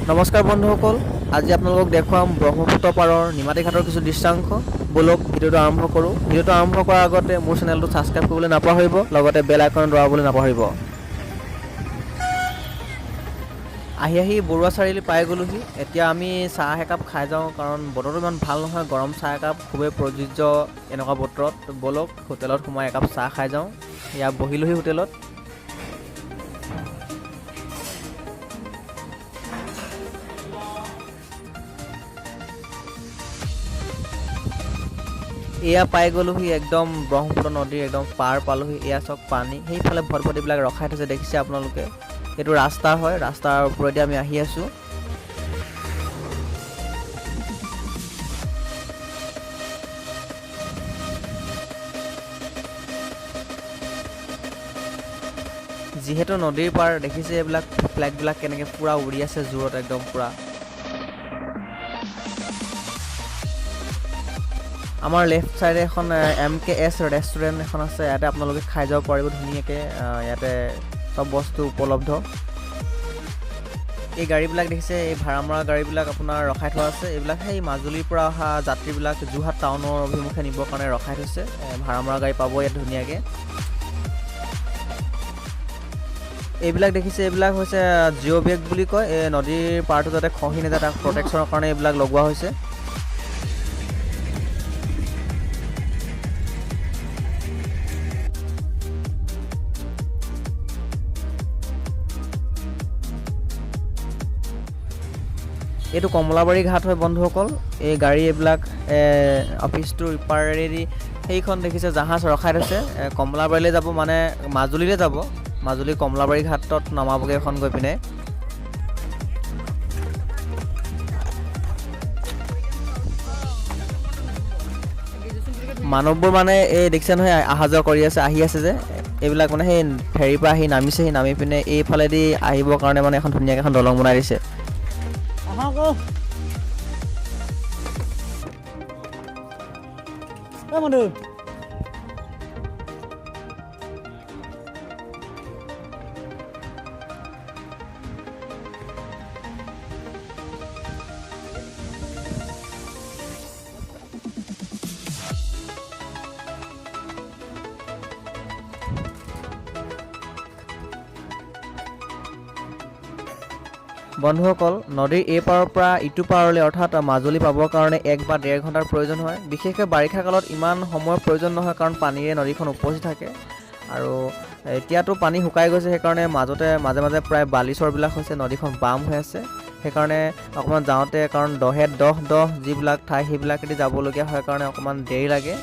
নমস্কাৰ বন্ধুসকল, আজি আপোনালোকক দেখুৱাম ব্ৰহ্মপুত্ৰ পাৰৰ নিমাতী ঘাটৰ কিছু দৃশ্যাংশ। বলক ভিডিঅ'টো আৰম্ভ কৰোঁ। ভিডিঅ'টো আৰম্ভ কৰাৰ আগতে মোৰ চেনেলটো ছাবস্ক্ৰাইব কৰিবলৈ নাপাহৰিব, লগতে বেল আইকন দবাবলৈ নাপাহৰিব। আহি বৰুৱা চাৰিআলি পাই গ'লোহি। এতিয়া আমি চাহ একাপ খাই যাওঁ, কাৰণ বতৰটো ইমান ভাল নহয়। গৰম চাহ একাপ খুবেই প্ৰযোজ্য এনেকুৱা বতৰত। বলক হোটেলত সোমাই একাপ চাহ খাই যাওঁ। ইয়াত বহিলোহি হোটেলত। এয়া পাই গ'লোহি, একদম ব্ৰহ্মপুত্ৰ নদীৰ একদম পাৰ পালোহি। এয়া চাওক পানী, সেইফালে ভটভটিবিলাক ৰখাই থৈছে, দেখিছে আপোনালোকে। এইটো ৰাস্তা হয়, ৰাস্তাৰ ওপৰেদি আমি আহি আছোঁ। যিহেতু নদীৰ পাৰ, দেখিছে এইবিলাক ফ্লেগবিলাক কেনেকৈ পূৰা উৰি আছে জোৰত, একদম পূৰা। আমাৰ লেফ্ট চাইডে এখন MKS ৰেষ্টুৰেণ্ট এখন আছে। ইয়াতে আপোনালোকে খাই যাব পাৰিব ধুনীয়াকৈ। ইয়াতে চব বস্তু উপলব্ধ। এই গাড়ীবিলাক দেখিছে, এই ভাড়া মৰা গাড়ীবিলাক আপোনাৰ ৰখাই থোৱা আছে। এইবিলাক সেই মাজুলীৰ পৰা অহা যাত্ৰীবিলাক যোৰহাট টাউনৰ অভিমুখে নিবৰ কাৰণে ৰখাই থৈছে। ভাড়া মৰা গাড়ী পাব ইয়াত ধুনীয়াকৈ। এইবিলাক দেখিছে, এইবিলাক হৈছে জিঅ' বেগ বুলি কয়। এই নদীৰ পাৰটো যাতে খহি নাযায়, তাক প্ৰটেকশ্যনৰ কাৰণে এইবিলাক লগোৱা হৈছে। এইটো কমলাবাৰী ঘাট হয় বন্ধুসকল। এই গাড়ী এইবিলাক অফিচটোৰ ইপাৰেদি সেইখন দেখিছে জাহাজ ৰখাই থৈছে। কমলাবাৰীলৈ যাব, মানে মাজুলীলৈ যাব। মাজুলী কমলাবাৰী ঘাটত নমাবগৈ এখন গৈ পিনে। মানুহবোৰ মানে এই দেখিছে নহয়, অহা যোৱা কৰি আছে, আহি আছে যে। এইবিলাক মানে সেই ফেৰীৰ পৰা আহি নামিছেহি, নামি পিনে এইফালেদি আহিবৰ কাৰণে মানে এখন ধুনীয়াকৈ এখন দলং বনাই দিছে। বন্ধুসকল, নদীৰ এই পাৰৰ পৰা ইটো পাৰলৈ, অৰ্থাৎ মাজুলী পাবৰ কাৰণে 1 বা 1.5 ঘণ্টাৰ প্ৰয়োজন হয়। বিশেষকৈ বাৰিষা কালত ইমান সময়ৰ প্ৰয়োজন নহয়, কাৰণ পানীৰে নদীখন উপচি থাকে। আৰু এতিয়াতো পানী শুকাই গৈছে, সেইকাৰণে মাজে মাজে প্ৰায় বালিচৰবিলাক হৈছে, নদীখন বাম হৈ আছে। সেইকাৰণে অকণমান যাওঁতে, কাৰণ দ যিবিলাক ঠাই সেইবিলাকেদি যাবলগীয়া হয়, কাৰণে অকণমান দেৰি লাগে।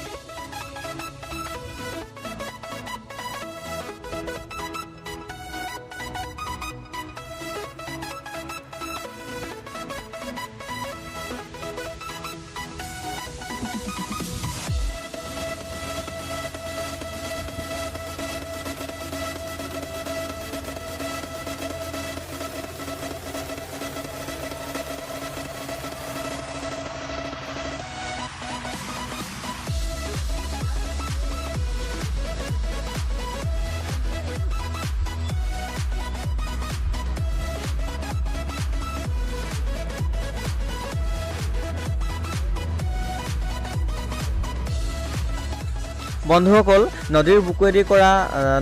বন্ধুসকল, নদীৰ বুকুৱেদি কৰা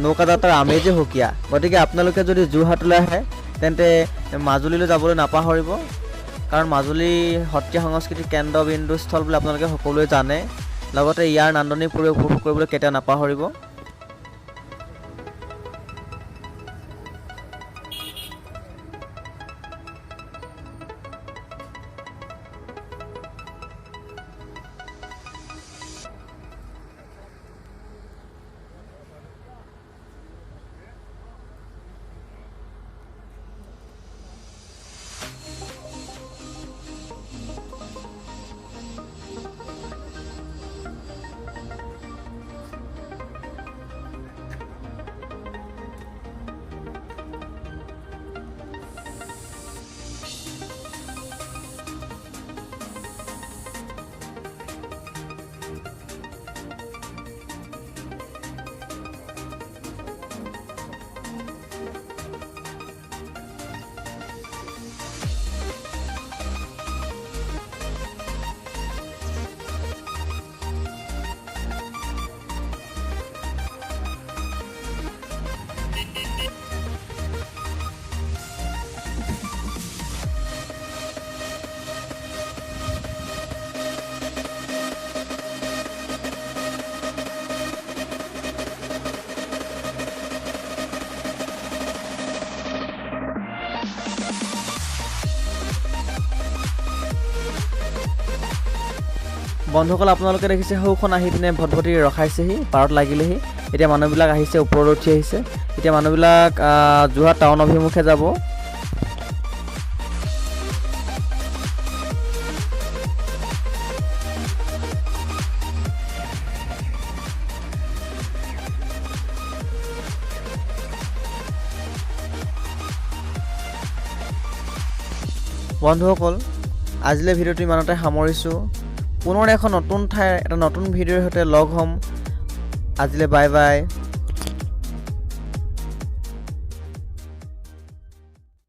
নৌকাযাত্ৰাৰ আমেজেই সুকীয়া। গতিকে আপোনালোকে যদি যোৰহাটলৈ আহে, তেন্তে মাজুলীলৈ যাবলৈ নাপাহৰিব, কাৰণ মাজুলী সত্ৰীয়া সংস্কৃতিৰ কেন্দ্ৰবিন্দুস্থল বুলি আপোনালোকে সকলোৱে জানে। লগতে ইয়াৰ নান্দনিক পৰিৱেশ উপভোগ কৰিবলৈ কেতিয়াও নাপাহৰিব। বন্ধুসকল আপোনালোকে দেখিছে সৌখন আহি পিনে ভটভটি ৰখাইছেহি, পাৰত লাগিলেহি। এতিয়া মানুহবিলাক আহিছে, ওপৰত উঠি আহিছে। এতিয়া মানুহবিলাক যোৰহাট টাউন অভিমুখে যাব। বন্ধুসকল আজিলৈ ভিডিঅ'টো ইমানতে সামৰিছোঁ। পুনৰ এখন নতুন ঠাইৰ এটা নতুন ভিডিঅ'ৰ সৈতে লগ হ'ম। আজিলৈ বাই বাই।